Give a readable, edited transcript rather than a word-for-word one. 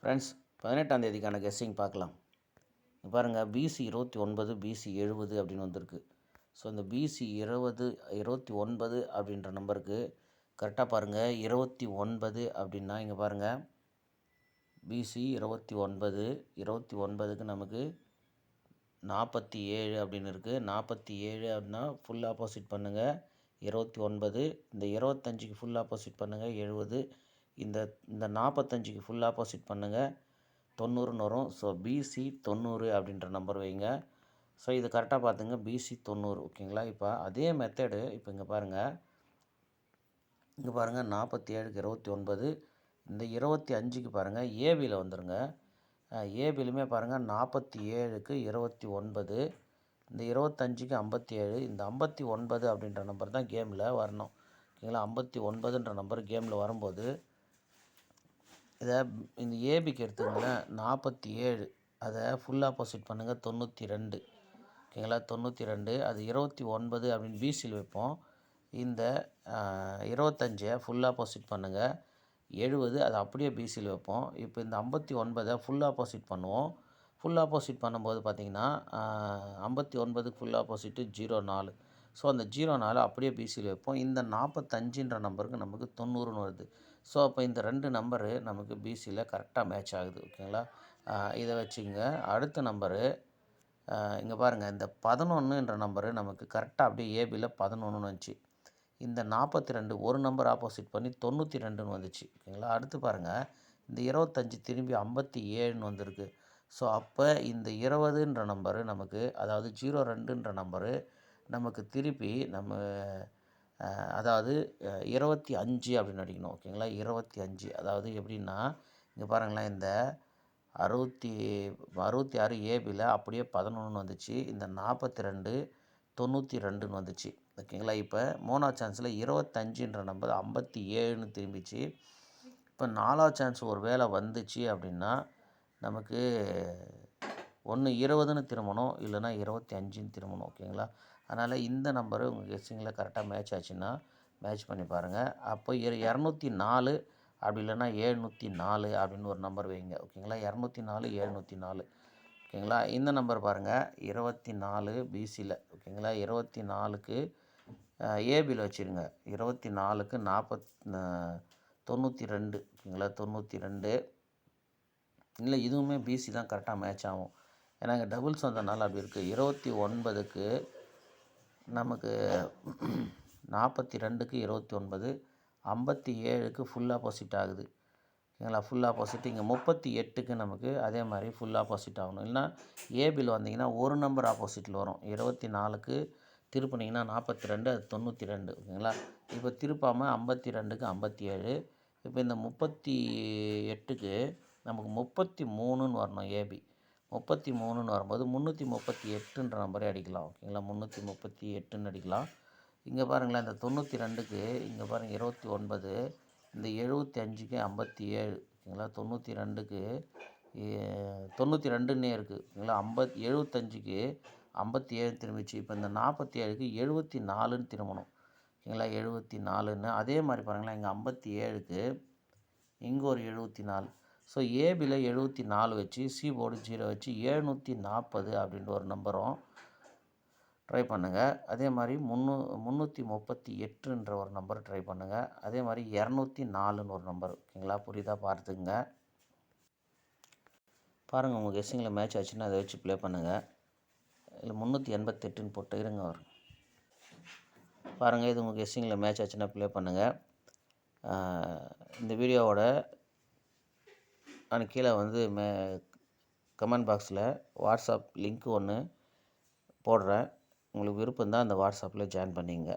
Friends 18ஆம் தேதிக்கான guessing பார்க்கலாம். பாருங்கள், PC 29 PC 70 அப்படின்னு வந்திருக்கு. ஸோ இந்த பிசி 29 அப்படின்ற நம்பருக்கு கரெக்டாக பாருங்கள். 29 அப்படின்னா இங்கே பாருங்கள், பிசி 29க்கு நமக்கு 47 அப்படின்னு இருக்குது. 47 அப்படின்னா ஃபுல் ஆப்போசிட் பண்ணுங்கள் 29. இந்த 25க்கு ஃபுல் ஆப்போசிட் பண்ணுங்கள் 70. இந்த 45க்கு ஃபுல் ஆப்போசிட் பண்ணுங்கள் 90ன்னு வரும். ஸோ பிசி 90 அப்படின்ற நம்பர் வைங்க. ஸோ இது கரெக்டாக பார்த்துங்க, பிசி 90. ஓகேங்களா? இப்போ அதே மெத்தடு இப்போ இங்கே பாருங்கள், 47க்கு 29. இந்த 25க்கு பாருங்கள் ஏபியில் வந்துடுங்க. ஏபிலுமே பாருங்கள் 47க்கு 29. இந்த 25க்கு 57. இந்த 59 அப்படின்ற நம்பர் தான் கேமில் வரணும். ஓகேங்களா? 59ன்ற நம்பர் கேமில் வரும்போது இதை இந்த ஏபிக்கு எடுத்துக்கங்களேன். 47 அதை ஃபுல் ஆப்போசிட் பண்ணுங்கள் 92. ஓகேங்களா? 92 அது 29 அப்படின்னு பிசியில் வைப்போம். இந்த 25 ஃபுல் ஆப்போசிட் பண்ணுங்கள் 70. அதை அப்படியே பிசியில் வைப்போம். இப்போ இந்த 59 ஃபுல் ஆப்போசிட் பண்ணுவோம். ஃபுல் ஆப்போசிட் பண்ணும்போது பார்த்திங்கன்னா 59க்கு ஃபுல் ஆப்போசிட்டு 04. ஸோ அந்த 04 அப்படியே பிசியில் வைப்போம். இந்த 45ன்ற நம்பருக்கு நமக்கு 90ன்னு வருது. ஸோ அப்போ இந்த ரெண்டு நம்பரு நமக்கு பிசியில் கரெக்டாக மேட்ச் ஆகுது. ஓகேங்களா? இதை வச்சுங்க. அடுத்த நம்பரு இங்கே பாருங்கள், இந்த 11ன்ற நம்பரு நமக்கு கரெக்டாக அப்படியே ஏபியில் 11ன்னு வந்துச்சு. இந்த 42 ஒரு நம்பர் ஆப்போசிட் பண்ணி 92ன்னு வந்துச்சு. ஓகேங்களா? அடுத்து பாருங்கள், இந்த 25 திரும்பி 57ன்னு வந்திருக்கு. ஸோ அப்போ இந்த 20ன்ற நம்பரு நமக்கு, அதாவது 02ன்ற நம்பரு நமக்கு திருப்பி அதாவது 25 அப்படின்னு அடிக்கணும். ஓகேங்களா? 25 அதாவது எப்படின்னா இங்கே பாருங்களேன், இந்த 66 ஏபியில் அப்படியே 11ன்னு வந்துச்சு. இந்த 42 92ன்னு வந்துச்சு. ஓகேங்களா? இப்போ மூணாவது சான்ஸில் 25ன்ற நம்பர் 57ன்னு திரும்பிச்சு. இப்போ நாலாவது சான்ஸ் ஒரு வேளை வந்துச்சு அப்படின்னா நமக்கு ஒன்று 20ன்னு திரும்பணும், இல்லைனா 25ன்னு திரும்பணும். ஓகேங்களா? அதனால் இந்த நம்பரு உங்கள் கெஸ்ஸிங்கில் கரெக்டாக மேட்ச் ஆச்சுன்னா மேட்ச் பண்ணி பாருங்கள். அப்போ 204 அப்படி இல்லைன்னா 704 அப்படின்னு ஒரு நம்பர் வைங்க. ஓகேங்களா? 204 704. ஓகேங்களா? இந்த நம்பர் பாருங்கள், 24 பிசியில். ஓகேங்களா? 24க்கு ஏபியில் வச்சுருங்க. 24க்கு 92. ஓகேங்களா? 92 இல்லை, இதுவுமே பிசி தான் கரெக்டாக மேட்ச் ஆகும். ஏன்னா இங்கே டபுள்ஸ் வந்ததுனால அப்படி இருக்குது. 29க்கு நமக்கு 42க்கு 29, 57க்கு ஃபுல் ஆப்போசிட் ஆகுது. ஓகேங்களா? Full opposite. இங்கே 38க்கு நமக்கு அதே மாதிரி ஃபுல் ஆப்போசிட் ஆகணும். இல்லைனா ஏபியில் வந்தீங்கன்னா ஒரு நம்பர் ஆப்போசிட்டில் வரும். 24க்கு திருப்பினீங்கன்னா 42, அது 92. ஓகேங்களா? இப்போ திருப்பாமல் 52க்கு 57. இப்போ இந்த 38க்கு நமக்கு 33ன்னு வரணும். ஏபி 33ன்னு வரும்போது 338ன்ற நம்பரே அடிக்கலாம். ஓகேங்களா? 338ன்னு அடிக்கலாம். இங்கே பாருங்களேன், இந்த 92க்கு இங்கே பாருங்கள் 29, இந்த 75க்கு 57. ஓகேங்களா? 92க்கு 92ன்னே இருக்குது. ஓகேங்களா? 75க்கு 57 திரும்பிச்சு. இப்போ இந்த 47க்கு 74ன்னு திரும்பணும். ஓகேங்களா? 74ன்னு அதே மாதிரி பாருங்களேன், இங்கே 57க்கு இங்கே ஒரு 74. ஸோ ஏபியில் 74 வச்சு, சி போர்டு 0 வச்சு 740 அப்படின்ற ஒரு நம்பரும் ட்ரை பண்ணுங்கள். அதே மாதிரி 338ன்ற ஒரு நம்பர் ட்ரை பண்ணுங்கள். அதே மாதிரி 204ன்னு ஒரு நம்பர். ஓகேங்களா? புரியுதா? பார்த்துக்குங்க. பாருங்கள், உங்கள் கெஸ்ஸிங்கில் மேட்ச் ஆச்சுன்னா அதை வச்சு ப்ளே பண்ணுங்கள். இல்லை 388ன்னு போட்டு இருங்க வரும். பாருங்கள், இது உங்கள் கெஸ்ஸிங்கில் மேட்ச் ஆச்சுன்னா ப்ளே பண்ணுங்கள். இந்த வீடியோவோட நான் கீழே வந்து கமெண்ட் பாக்ஸில் வாட்ஸ்அப் லிங்க் ஒன்று போடுறேன். உங்களுக்கு விருப்பம் தான் அந்த வாட்ஸ்அப்பில் ஜாயின் பண்ணிங்க.